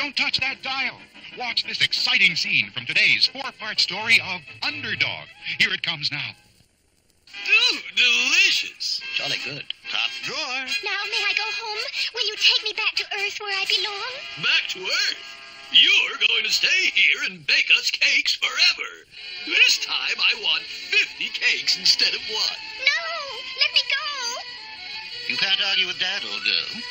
don't touch that dial. Watch this exciting scene from today's four-part story of Underdog. Here it comes now. Ooh, delicious. Jolly good. Top drawer. Now may I go home? Will you take me back to Earth where I belong? Back to Earth. You're going to stay here and bake us cakes forever. This time I want 50 cakes instead of one. No! Let me go! You can't argue with Dad, old girl.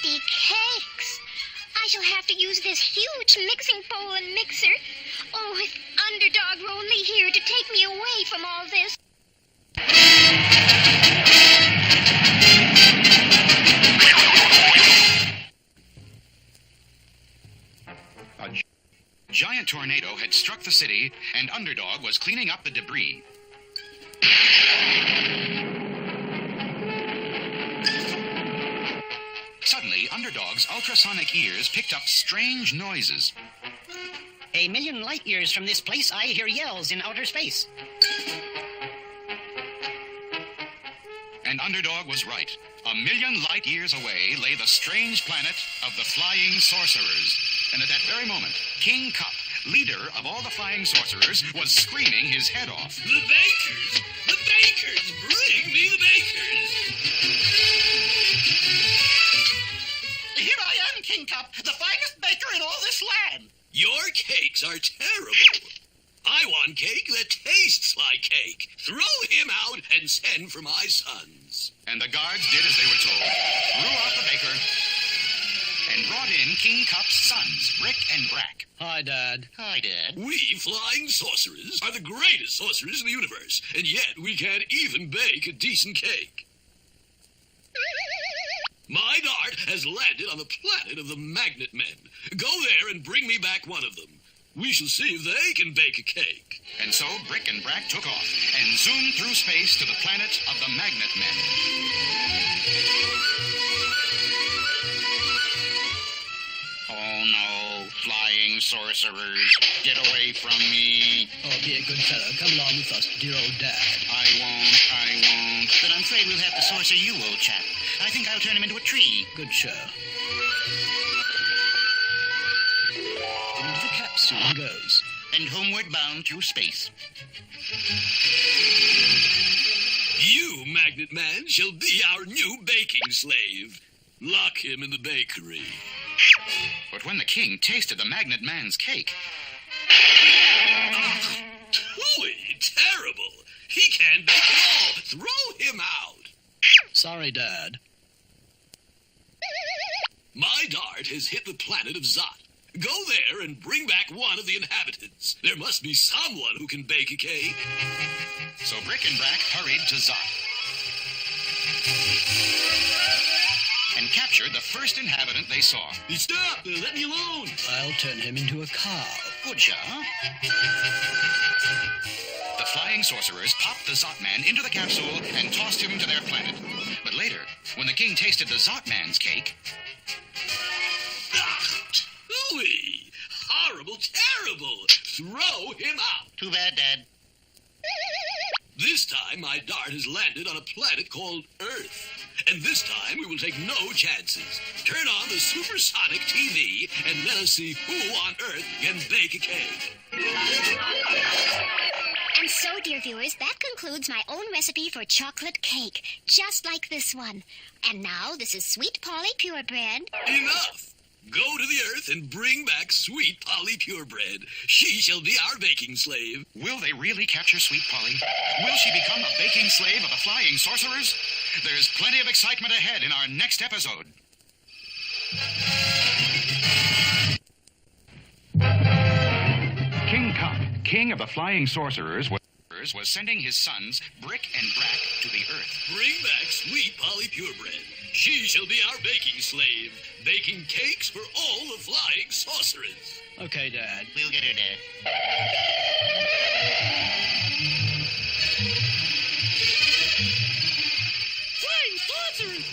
50 cakes! I shall have to use this huge mixing bowl and mixer. Oh, if Underdog were only here to take me away from all this. A giant tornado had struck the city, and Underdog was cleaning up the debris. Suddenly, Underdog's ultrasonic ears picked up strange noises. A million light years from this place, I hear yells in outer space. And Underdog was right. A million light years away lay the strange planet of the Flying Sorcerers. And at that very moment, King Cup, leader of all the Flying Sorcerers, was screaming his head off. The bakers! The bakers! Bring me the bakers! Here I am, King Cup, the finest baker in all this land. Your cakes are terrible. I want cake that tastes like cake. Throw him out and send for my sons. And the guards did as they were told. Threw out the baker and brought in King Cup's sons, Brick and Brack. Hi, Dad. Hi, Dad. We flying sorcerers are the greatest sorcerers in the universe, and yet we can't even bake a decent cake. My dart has landed on the planet of the Magnet Men. Go there and bring me back one of them. We shall see if they can bake a cake. And so Brick and Brack took off and zoomed through space to the planet of the Magnet Men. Oh, no. Flying sorcerers. Get away from me. Oh, be a good fellow. Come along with us, dear old Dad. I won't. But I'm afraid we'll have to sorcer you, old chap. I think I'll turn him into a tree. Good show. Into the capsule goes. And homeward bound through space. You, Magnet Man, shall be our new baking slave. Lock him in the bakery. But when the king tasted the Magnet Man's cake... Tooey, terrible. He can't bake at all. Throw him out. Sorry, Dad. My dart has hit the planet of Zot. Go there and bring back one of the inhabitants. There must be someone who can bake a cake. So Brick and Brack hurried to Zot and captured the first inhabitant they saw. Stop! Let me alone. I'll turn him into a cow. Good job. The Flying Sorcerers popped the Zot Man into the capsule and tossed him to their planet. But later, when the king tasted the Zot Man's cake... Tooey! Horrible, terrible! Throw him out! Too bad, Dad. This time, my dart has landed on a planet called Earth. And this time, we will take no chances. Turn on the supersonic TV and let us see who on Earth can bake a cake. And so, dear viewers, that concludes my own recipe for chocolate cake, just like this one. And now, this is Sweet Polly Purebred. Enough! Go to the Earth and bring back Sweet Polly Purebred. She shall be our baking slave. Will they really capture Sweet Polly? Will she become a baking slave of the Flying Sorcerers? There's plenty of excitement ahead in our next episode. King Cup, king of the Flying Sorcerers, was sending his sons, Brick and Brack, to the Earth. Bring back Sweet Polly Purebred. She shall be our baking slave, baking cakes for all the Flying Sorcerers. Okay, Dad. We'll get her, Dad. Flying Sorcerers!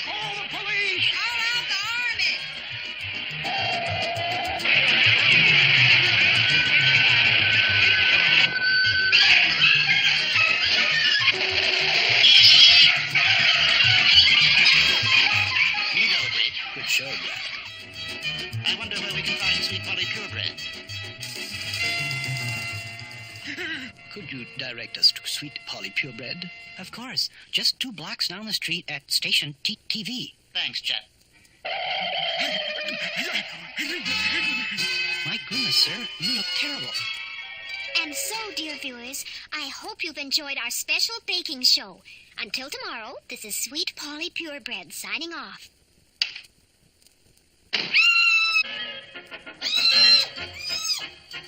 Call the police! Call out the army! Could you direct us to Sweet Polly Purebred? Of course. Just 2 blocks down the street at Station TV. Thanks, chap. My goodness, sir, you look terrible. And so, dear viewers, I hope you've enjoyed our special baking show. Until tomorrow, this is Sweet Polly Purebred signing off.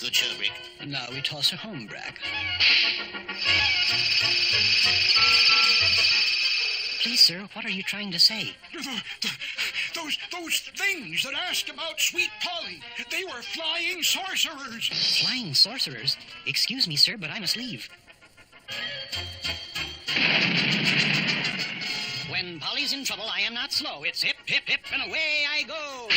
Good show, Rick. And now we toss her home, Brack. Please, sir, what are you trying to say? Those things that asked about Sweet Polly, they were flying sorcerers. Flying sorcerers? Excuse me, sir, but I must leave. When Polly's in trouble, I am not slow. It's hip, hip, hip, and away I go.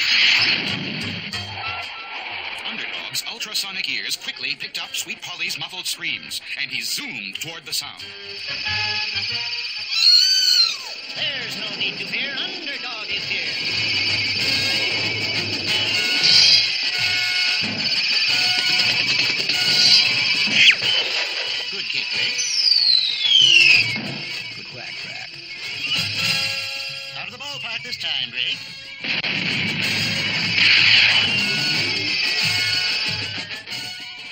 Underdog's ultrasonic ears quickly picked up Sweet Polly's muffled screams, and he zoomed toward the sound. There's no need to fear. Underdog is here. Good kick, Rick. Good whack, Brack. Out of the ballpark this time, Rick.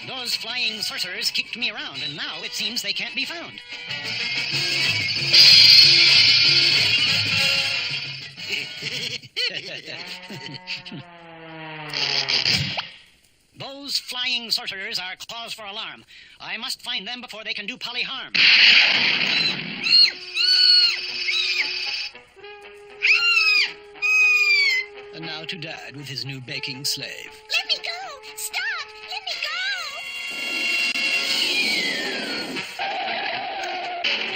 Those flying sorcerers kicked me around, and now it seems they can't be found. Those flying sorcerers are cause for alarm. I must find them before they can do Polly harm. And now to Dad with his new baking slave. Let me go! Stop! Let me go!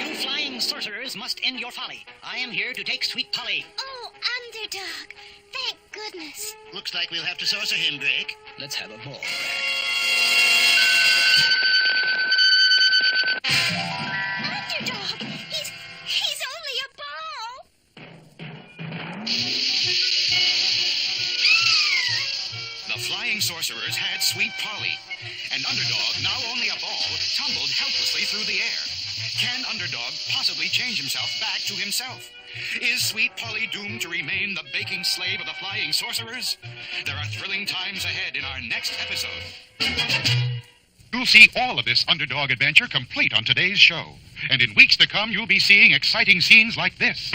You flying sorcerers must end your folly. I am here to take Sweet Polly. Oh, Underdog. Thank goodness. Looks like we'll have to saucer him, Drake. Let's have a ball, Brack. Underdog! He's only a ball! The flying sorcerers had Sweet Polly, and Underdog, now only a ball, tumbled helplessly through the air. Can Underdog possibly change himself back to himself? Is Sweet Polly doomed to remain the baking slave of the flying sorcerers? There are thrilling times ahead in our next episode. You'll see all of this Underdog adventure complete on today's show. And in weeks to come, you'll be seeing exciting scenes like this.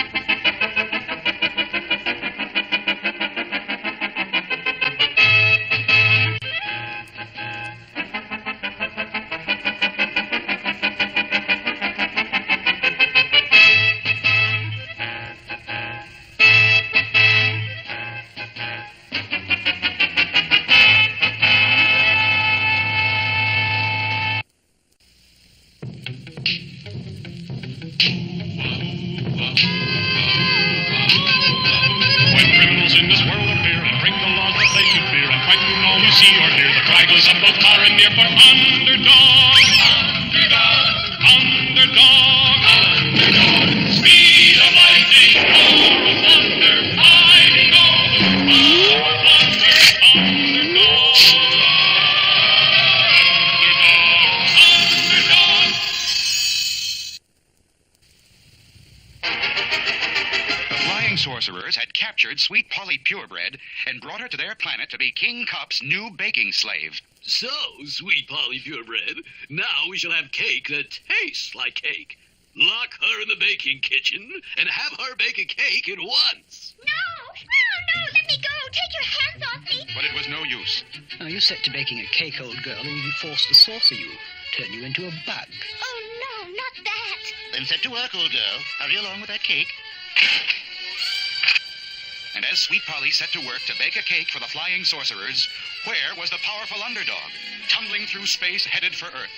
Sorcerers had captured Sweet Polly Purebred and brought her to their planet to be King Cup's new baking slave. So, Sweet Polly Purebred, now we shall have cake that tastes like cake. Lock her in the baking kitchen and have her bake a cake at once. No! Oh, no! Let me go! Take your hands off me! But it was no use. Now, you set to baking a cake, old girl, and we'll be forced to saucer you. Turn you into a bug. Oh, no, not that! Then set to work, old girl. Hurry along with that cake. And as Sweet Polly set to work to bake a cake for the flying sorcerers, where was the powerful Underdog, tumbling through space headed for Earth?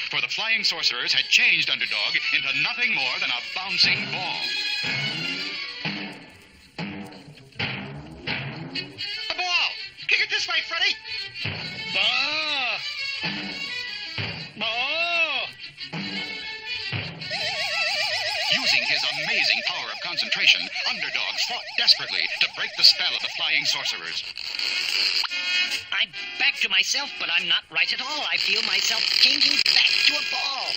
For the flying sorcerers had changed Underdog into nothing more than a bouncing ball. A ball! Kick it this way, Freddy! Bah! Bah! Using his amazing power of concentration, concentration, Underdog fought desperately to break the spell of the flying sorcerers. I'm back to myself, but I'm not right at all. I feel myself changing back to a ball.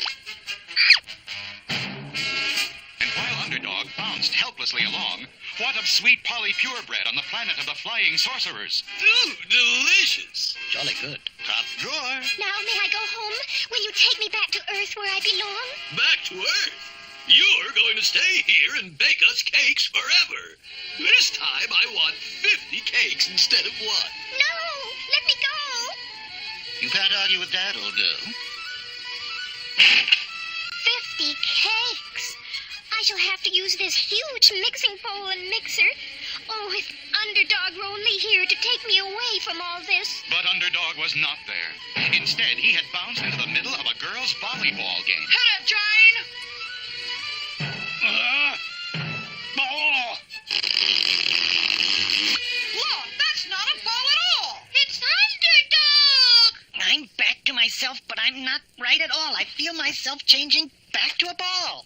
And while Underdog bounced helplessly along, what of Sweet Polly Purebred on the planet of the flying sorcerers? Ooh, delicious. Jolly good. Top drawer. Now may I go home? Will you take me back to Earth where I belong? Back to Earth. You're going to stay here and bake us cakes forever. This time I want 50 cakes instead of one. No! Let me go! You can't argue with that, old girl. 50 cakes! I shall have to use this huge mixing bowl and mixer. Oh, if Underdog were only here to take me away from all this. But Underdog was not there. Instead, he had bounced into the middle of a girls' volleyball game. Hit it, Jane! Ball! Look, that's not a ball at all! It's Underdog! I'm back to myself, but I'm not right at all. I feel myself changing back to a ball.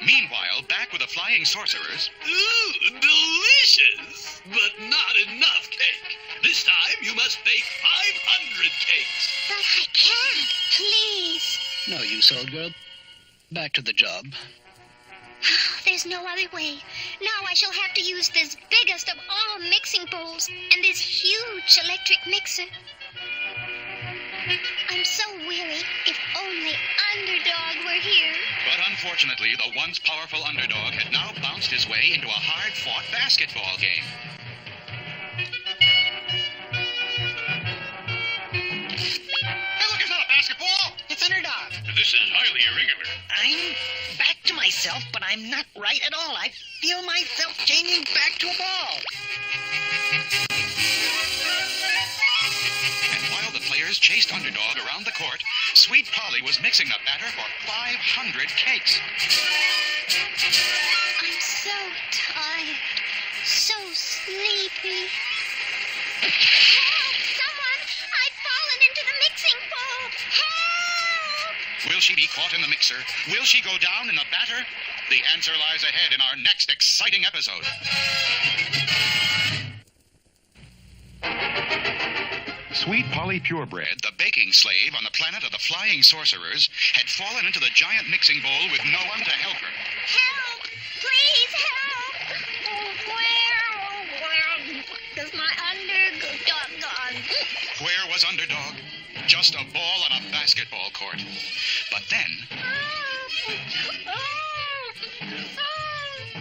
Meanwhile, back with the flying sorcerers, Ooh, delicious. But not enough cake. This time you must bake 500 cakes. But I can't. Please. No use, old girl. Back to the job. There's no other way. Now I shall have to use this biggest of all mixing bowls and this huge electric mixer. I'm so weary. If only Underdog were here. but unfortunately, the once powerful Underdog had now bounced his way into a hard-fought basketball game. Hey, look, it's not a basketball! It's Underdog. This is highly irregular. I'm back to myself, but I'm not right at all. I feel myself changing back to a ball. And while the players chased Underdog around the court, Sweet Polly was mixing the batter for 500 cakes. I'm so tired. So sleepy. Help! Someone! I've fallen into the mixing bowl! Help! Will she be caught in the mixer? Will she go down in the batter? The answer lies ahead in our next exciting episode. Sweet Polly Purebred, the baking slave on the planet of the flying sorcerers, had fallen into the giant mixing bowl with no one to help her. Help! Please help! Where is my Underdog gone? Where was Underdog? Just a ball on a basketball court. But then,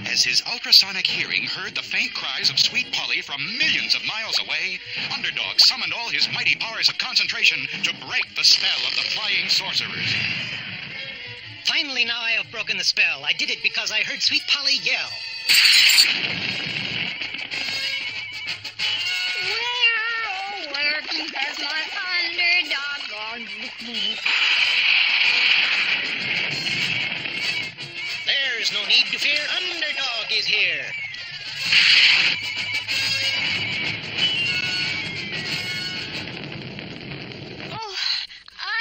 as his ultrasonic hearing heard the faint cries of Sweet Polly from millions of miles away, Underdog summoned all his mighty powers of concentration to break the spell of the flying sorcerers. Finally, now I have broken the spell. I did it because I heard Sweet Polly yell. Where has my Underdog gone? There's no need to fear. Underdog is here. Oh,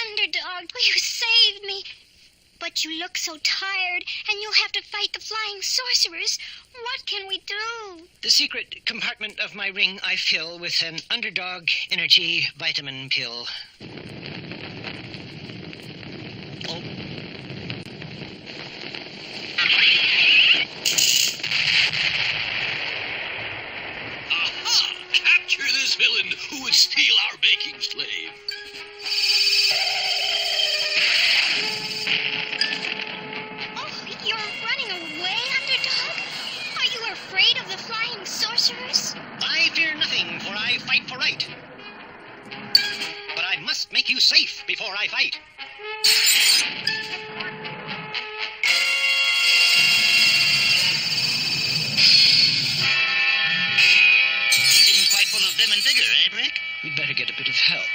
Underdog, you saved me. But you look so tired, and you'll have to fight the flying sorcerers. What can we do? The secret compartment of my ring I fill with an Underdog energy vitamin pill. Oh. Aha! Capture this villain who would steal our baking slave. Oh, you're running away, Underdog? Are you afraid of the flying sorcerers? I fear nothing, for I fight for right. But I must make you safe before I fight. Engine quite full of vim and vigor, eh, Brick? We'd better get a bit of help.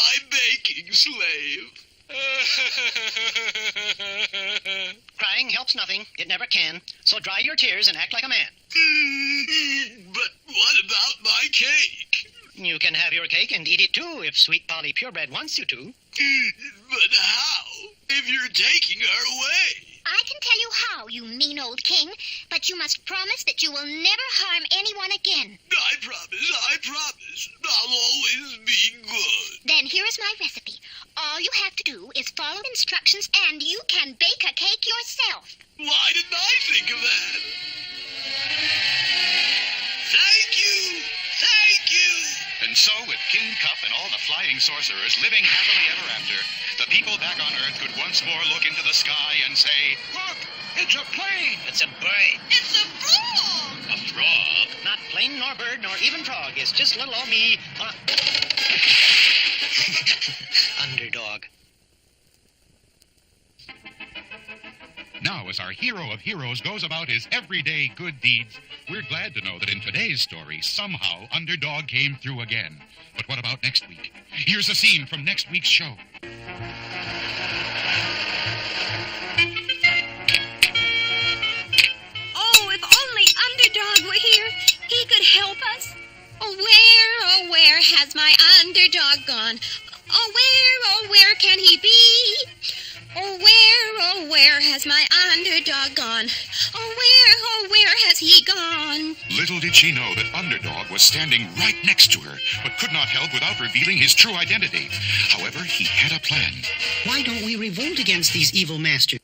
my baking slave. Crying helps nothing. It never can. So dry your tears and act like a man. But what about my cake? You can have your cake and eat it too if Sweet Polly Purebred wants you to. But how? If you're taking her away. I can tell you how, you mean old king, but you must promise that you will never harm anyone again. I promise. I'll always be good. Then here is my recipe. All you have to do is follow instructions and you can bake a cake yourself. Why didn't I think of that? Thank you! And so, with King Cup and all the flying sorcerers living happily ever after, the people back on Earth could once more look into the sky and say, Look, it's a plane. It's a bird. It's a frog! "A frog." Not plane nor bird nor even frog. It's just little old me. Underdog. Now, as our hero of heroes goes about his everyday good deeds, we're glad to know that in today's story, somehow Underdog came through again. But what about next week? Here's a scene from next week's show. Oh, if only Underdog were here, he could help us. Oh, where has my Underdog gone? Oh, where can he be? Oh, where has my Underdog gone? Oh, where has he gone? Little did she know that Underdog was standing right next to her, but could not help without revealing his true identity. However, he had a plan. Why don't we revolt against these evil masters?